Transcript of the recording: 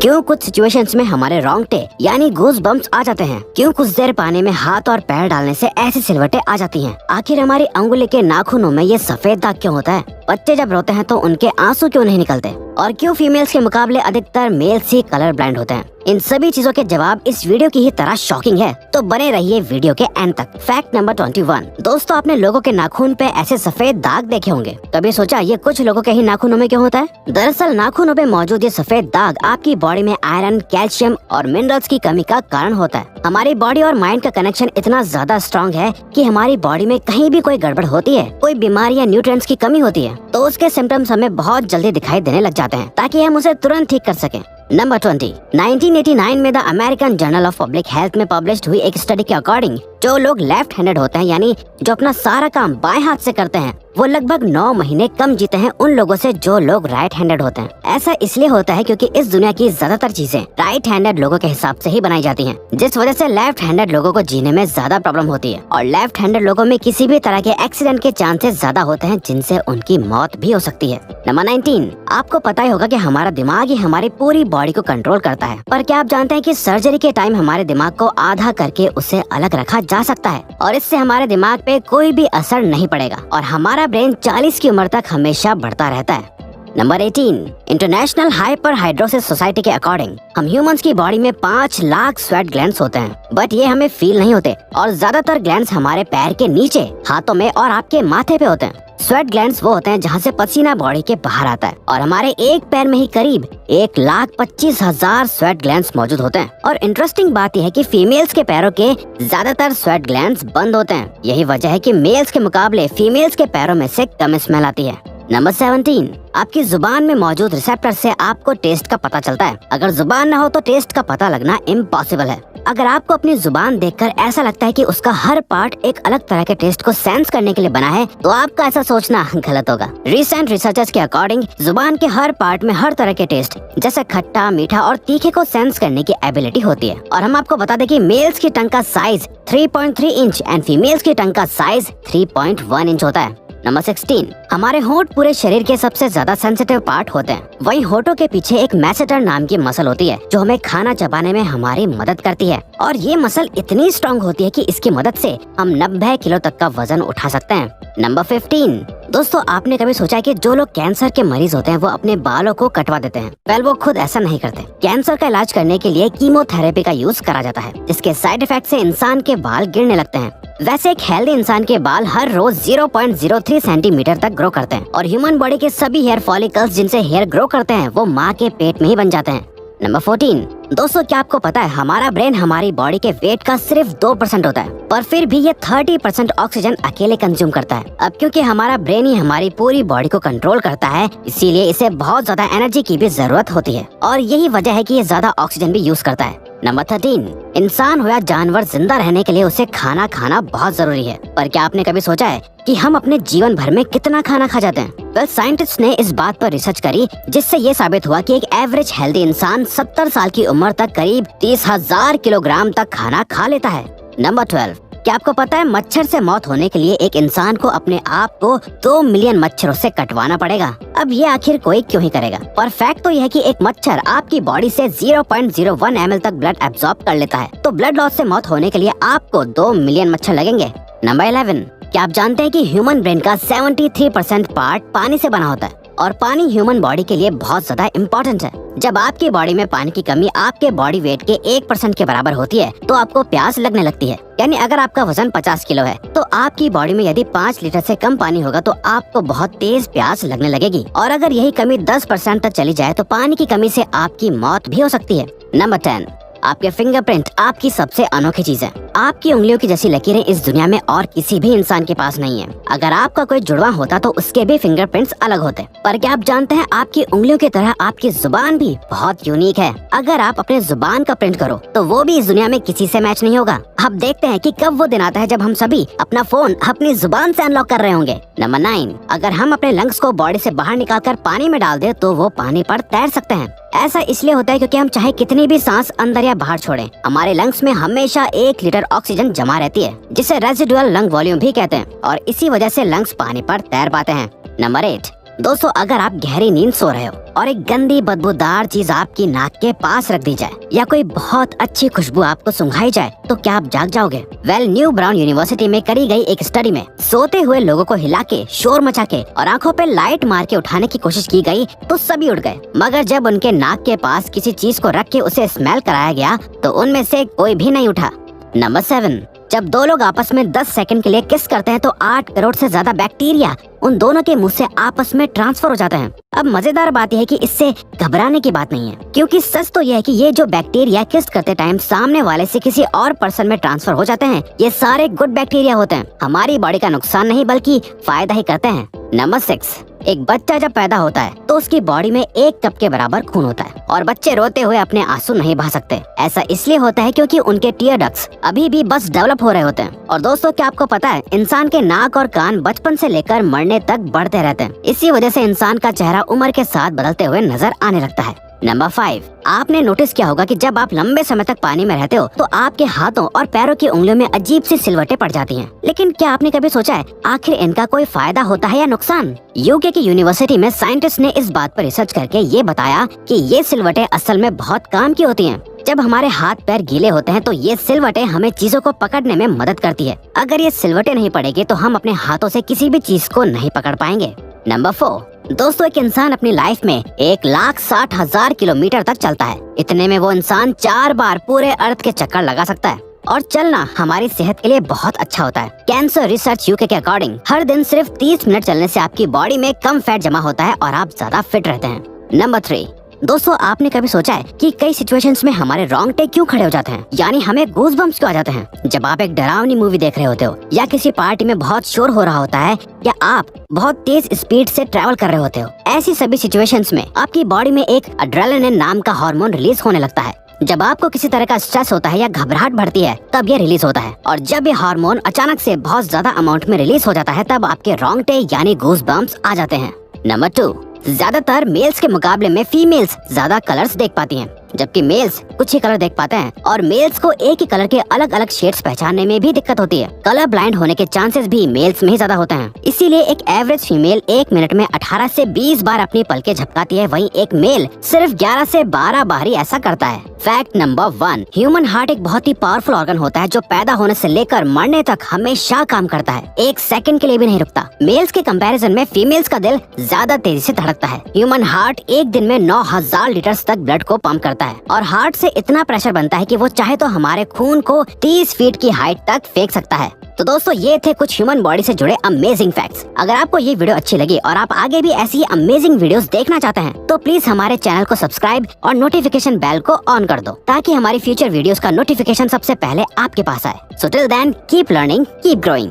क्यों कुछ सिचुएशंस में हमारे रोंगटे यानी गूज बम्प्स आ जाते हैं? क्यों कुछ देर पानी में हाथ और पैर डालने से ऐसी सिलवटें आ जाती हैं? आखिर हमारी अंगुली के नाखूनों में ये सफेद दाग क्यों होता है? बच्चे जब रोते हैं तो उनके आंसू क्यों नहीं निकलते? और क्यों फीमेल्स के मुकाबले अधिकतर मेल्स ही कलर ब्लाइंड होते हैं? इन सभी चीजों के जवाब इस वीडियो की ही तरह शॉकिंग है, तो बने रहिए वीडियो के एंड तक। Fact number 21। दोस्तों, आपने लोगों के नाखून पे ऐसे सफेद दाग देखे होंगे। कभी सोचा ये कुछ लोगों के ही नाखूनों में क्यों होता है? दरअसल नाखूनों पे मौजूद ये सफेद दाग आपकी बॉडी में आयरन, कैल्शियम और मिनरल्स की कमी का कारण होता है। हमारी बॉडी और माइंड का कनेक्शन इतना ज्यादा स्ट्रॉन्ग है कि हमारी बॉडी में कहीं भी कोई गड़बड़ होती है, कोई बीमारी या न्यूट्रिएंट्स की कमी होती है, तो उसके सिम्टम्स हमें बहुत जल्दी दिखाई देने लग जाते हैं, ताकि हम उसे तुरंत ठीक कर सकें। नंबर 20। 1989 में the American journal of public health में पब्लिश्ड हुई एक स्टडी के अकॉर्डिंग जो लोग लेफ्ट हैंडेड होते हैं, यानी जो अपना सारा काम बाएं हाथ से करते हैं, वो लगभग 9 महीने कम जीते हैं उन लोगों से जो लोग राइट हैंडेड होते हैं। ऐसा इसलिए होता है क्योंकि इस दुनिया की ज्यादातर चीजें राइट हैंडेड लोगों के हिसाब से ही बनाई जाती हैं, जिस वजह से लेफ्ट हैंडेड लोगों को जीने में ज्यादा प्रॉब्लम होती है। और लेफ्ट हैंडेड लोगों में किसी भी तरह के एक्सीडेंट के चांसेस ज्यादा होते हैं, जिनसे उनकी मौत भी हो सकती है। नंबर 19। आपको पता ही होगा कि हमारा दिमाग ही हमारी पूरी बॉडी को कंट्रोल करता है, पर क्या आप जानते हैं कि सर्जरी के टाइम हमारे दिमाग को आधा करके उसे अलग रखा जा सकता है और इससे हमारे दिमाग पे कोई भी असर नहीं पड़ेगा और हमारा ब्रेन 40 की उम्र तक हमेशा बढ़ता रहता है। Number 18। International hyper hidrosis society के अकॉर्डिंग हम ह्यूमंस की बॉडी में 5 लाख स्वेट ग्लैंड्स होते हैं, बट ये हमें फील नहीं होते और ज्यादातर ग्लैंड्स हमारे पैर के नीचे, हाथों में और आपके माथे पे होते हैं। स्वेट ग्लैंड्स वो होते हैं जहाँ से पसीना बॉडी के बाहर आता है और हमारे एक पैर में ही करीब 1,25,000 स्वेट ग्लैंड्स मौजूद होते हैं। और इंटरेस्टिंग बात यह है कि फीमेल्स के पैरों के ज्यादातर स्वेट ग्लैंड्स बंद होते हैं। यही वजह है कि मेल्स के मुकाबले फीमेल्स के पैरों में से कम स्मेल आती है। नंबर 17। आपकी जुबान में मौजूद रिसेप्टर से आपको टेस्ट का पता चलता है। अगर जुबान न हो तो टेस्ट का पता लगना इम्पॉसिबल है। अगर आपको अपनी जुबान देखकर ऐसा लगता है कि उसका हर पार्ट एक अलग तरह के टेस्ट को सेंस करने के लिए बना है, तो आपका ऐसा सोचना गलत होगा। रिसेंट रिसर्चर्स के अकॉर्डिंग जुबान के हर पार्ट में हर तरह के टेस्ट जैसे खट्टा, मीठा और तीखे को सेंस करने की एबिलिटी होती है। और हम आपको बता दें कि मेल्स की टंग का साइज 3.3 इंच एंड फीमेल्स की टंग का साइज 3.1 इंच होता है। नंबर 16। हमारे होंठ पूरे शरीर के सबसे ज्यादा सेंसिटिव पार्ट होते हैं। वहीं होठों के पीछे एक मैसेटर नाम की मसल होती है जो हमें खाना चबाने में हमारी मदद करती है और ये मसल इतनी स्ट्रॉन्ग होती है कि इसकी मदद से हम 90 किलो तक का वजन उठा सकते हैं। नंबर 15। दोस्तों, आपने कभी सोचा है कि जो लोग कैंसर के मरीज होते हैं वो अपने बालों को कटवा देते हैं? वेल, वो खुद ऐसा नहीं करते। कैंसर का इलाज करने के लिए कीमोथेरेपी का यूज करा जाता है, जिसके साइड इफेक्ट से इंसान के बाल गिरने लगते हैं। वैसे एक हेल्दी इंसान के बाल हर रोज 0.03 सेंटीमीटर तक ग्रो करते हैं और ह्यूमन बॉडी के सभी हेयर फॉलिकल्स जिनसे हेयर ग्रो करते हैं वो माँ के पेट में ही बन जाते हैं। नंबर 14। दोस्तों, क्या आपको पता है हमारा ब्रेन हमारी बॉडी के वेट का सिर्फ 2% होता है, पर फिर भी ये 30% ऑक्सीजन अकेले कंज्यूम करता है। अब क्योंकि हमारा ब्रेन ही हमारी पूरी बॉडी को कंट्रोल करता है, इसीलिए इसे बहुत ज्यादा एनर्जी की भी जरूरत होती है और यही वजह है कि ये ज्यादा ऑक्सीजन भी यूज करता है। नंबर 13। इंसान हो या जानवर, जिंदा रहने के लिए उसे खाना खाना बहुत जरूरी है, पर क्या आपने कभी सोचा है कि हम अपने जीवन भर में कितना खाना खा जाते हैं? वेल, साइंटिस्ट ने इस बात पर रिसर्च करी जिससे ये साबित हुआ कि एक एवरेज हेल्दी इंसान 70 साल की उम्र तक करीब 30,000 किलोग्राम तक खाना खा लेता है। नंबर 12। क्या आपको पता है मच्छर से मौत होने के लिए एक इंसान को अपने आप को 2 मिलियन मच्छरों से कटवाना पड़ेगा? अब ये आखिर कोई क्यों ही करेगा? पर फैक्ट तो यह है कि एक मच्छर आपकी बॉडी से 0.01 ml तक ब्लड एब्सॉर्ब कर लेता है, तो ब्लड लॉस से मौत होने के लिए आपको 2 मिलियन मच्छर लगेंगे। नंबर 11। क्या आप जानते हैं कि ह्यूमन ब्रेन का 73% पार्ट पानी से बना होता है और पानी ह्यूमन बॉडी के लिए बहुत ज्यादा इम्पोर्टेंट है। जब आपकी बॉडी में पानी की कमी आपके बॉडी वेट के 1% के बराबर होती है तो आपको प्यास लगने लगती है। यानी अगर आपका वजन 50 किलो है तो आपकी बॉडी में यदि 5 लीटर से कम पानी होगा तो आपको बहुत तेज प्यास लगने लगेगी और अगर यही कमी 10% तक चली जाए तो पानी की कमी से आपकी मौत भी हो सकती है। नंबर 10। आपके फिंगरप्रिंट आपकी सबसे अनोखी चीज है। आपकी उंगलियों की जैसी लकीरें इस दुनिया में और किसी भी इंसान के पास नहीं है। अगर आपका कोई जुड़वा होता तो उसके भी फिंगरप्रिंट्स अलग होते, पर क्या आप जानते हैं आपकी उंगलियों की तरह आपकी जुबान भी बहुत यूनिक है। अगर आप अपने जुबान का प्रिंट करो तो वो भी इस दुनिया में किसी से मैच नहीं होगा। अब देखते हैं कि कब वो दिन आता है जब हम सभी अपना फोन अपनी जुबान से अनलॉक कर रहे होंगे। नंबर 9। अगर हम अपने लंग्स को बॉडी से बाहर निकालकर पानी में डाल दे तो वो पानी पर तैर सकते हैं। ऐसा इसलिए होता है क्योंकि हम चाहे कितनी भी सांस अंदर या बाहर छोड़ें, हमारे लंग्स में हमेशा 1 लीटर ऑक्सीजन जमा रहती है, जिसे रेजिडुअल लंग वॉल्यूम भी कहते हैं और इसी वजह से लंग्स पानी पर तैर पाते हैं। नंबर 8। दोस्तों अगर आप गहरी नींद सो रहे हो और एक गंदी बदबूदार चीज आपकी नाक के पास रख दी जाए या कोई बहुत अच्छी खुशबू आपको सुंघाई जाए तो क्या आप जाग जाओगे? न्यू ब्राउन यूनिवर्सिटी में करी गई एक स्टडी में सोते हुए लोगों को हिला के, शोर मचा के और आंखों पे लाइट मार के उठाने की कोशिश की गई तो सभी उठ गए, मगर जब उनके नाक के पास किसी चीज को रख के उसे स्मेल कराया गया तो उनमें से कोई भी नहीं उठा। नंबर 7, जब दो लोग आपस में 10 सेकंड के लिए किस करते हैं तो 8 करोड़ से ज्यादा बैक्टीरिया उन दोनों के मुंह से आपस में ट्रांसफर हो जाते हैं। अब मजेदार बात यह है कि इससे घबराने की बात नहीं है, क्योंकि सच तो यह है कि ये जो बैक्टीरिया किस करते टाइम सामने वाले से किसी और पर्सन में ट्रांसफर हो जाते हैं, ये सारे गुड बैक्टीरिया होते हैं, हमारी बॉडी का नुकसान नहीं बल्कि फायदा ही करते हैं। नंबर 6, एक बच्चा जब पैदा होता है तो उसकी बॉडी में 1 कप के बराबर खून होता है और बच्चे रोते हुए अपने आंसू नहीं बहा सकते। ऐसा इसलिए होता है क्योंकि उनके टीयर डक्ट्स अभी भी बस डेवलप हो रहे होते हैं। और दोस्तों क्या आपको पता है, इंसान के नाक और कान बचपन से लेकर मरने तक बढ़ते रहते हैं। इसी वजह से इंसान का चेहरा उम्र के साथ बदलते हुए नजर आने लगता है। नंबर 5, आपने नोटिस किया होगा कि जब आप लंबे समय तक पानी में रहते हो तो आपके हाथों और पैरों की उंगलियों में अजीब सी सिलवटें पड़ जाती हैं। लेकिन क्या आपने कभी सोचा है आखिर इनका कोई फायदा होता है या नुकसान? यूके की यूनिवर्सिटी में साइंटिस्ट ने इस बात पर रिसर्च करके ये बताया कि ये सिलवटें असल में बहुत काम की होती हैं। जब हमारे हाथ पैर गीले होते हैं तो ये सिलवटें हमें चीजों को पकड़ने में मदद करती है। अगर ये सिलवटें नहीं पड़ेगी तो हम अपने हाथों से किसी भी चीज को नहीं पकड़ पाएंगे। नंबर 4, दोस्तों एक इंसान अपनी लाइफ में 1,60,000 किलोमीटर तक चलता है। इतने में वो इंसान 4 बार पूरे अर्थ के चक्कर लगा सकता है और चलना हमारी सेहत के लिए बहुत अच्छा होता है। कैंसर रिसर्च यूके के अकॉर्डिंग हर दिन सिर्फ 30 मिनट चलने से आपकी बॉडी में कम फैट जमा होता है और आप ज्यादा फिट रहते हैं। नंबर 3, दोस्तों आपने कभी सोचा है कि कई सिचुएशंस में हमारे रोंगटे क्यों खड़े हो जाते हैं, यानी हमें गूज बम्प्स क्यों आ जाते हैं? जब आप एक डरावनी मूवी देख रहे होते हो या किसी पार्टी में बहुत शोर हो रहा होता है या आप बहुत तेज स्पीड से ट्रैवल कर रहे होते हो, ऐसी सभी सिचुएशंस में आपकी बॉडी में एक एड्रेनालिन नाम का हार्मोन रिलीज होने लगता है। जब आपको किसी तरह का स्ट्रेस होता है या घबराहट बढ़ती है तब ये रिलीज होता है, और जब ये हार्मोन अचानक से बहुत ज्यादा अमाउंट में रिलीज हो जाता है तब आपके रोंगटे यानी गूज बम्प्स आ जाते हैं। नंबर 2, ज्यादातर मेल्स के मुकाबले में फीमेल्स ज्यादा कलर्स देख पाती हैं, जबकि मेल्स कुछ ही कलर देख पाते हैं और मेल्स को एक ही कलर के अलग अलग शेड्स पहचानने में भी दिक्कत होती है। कलर ब्लाइंड होने के चांसेस भी मेल्स में ही ज्यादा होते हैं। इसीलिए एक एवरेज फीमेल 1 मिनट में 18 से 20 बार अपनी पलकें झपकाती है, वहीं एक मेल सिर्फ 11 से 12 बार ही ऐसा करता है। फैक्ट नंबर 1, ह्यूमन हार्ट एक बहुत ही पावरफुल ऑर्गन होता है जो पैदा होने से लेकर मरने तक हमेशा काम करता है, 1 सेकंड के लिए भी नहीं रुकता। मेल्स के कंपैरिजन में फीमेल्स का दिल ज्यादा तेजी से धड़कता है। ह्यूमन हार्ट एक दिन में 9,000 लीटर तक ब्लड को पंप करता है और हार्ट से इतना प्रेशर बनता है कि वो चाहे तो हमारे खून को 30 फीट की हाइट तक फेंक सकता है। तो दोस्तों ये थे कुछ ह्यूमन बॉडी से जुड़े अमेजिंग फैक्ट्स। अगर आपको ये वीडियो अच्छी लगी और आप आगे भी ऐसी अमेजिंग वीडियोस देखना चाहते हैं तो प्लीज हमारे चैनल को सब्सक्राइब और नोटिफिकेशन बेल को ऑन कर दो ताकि हमारी फ्यूचर वीडियोस का नोटिफिकेशन सबसे पहले आपके पास आए। So till then keep learning, keep growing.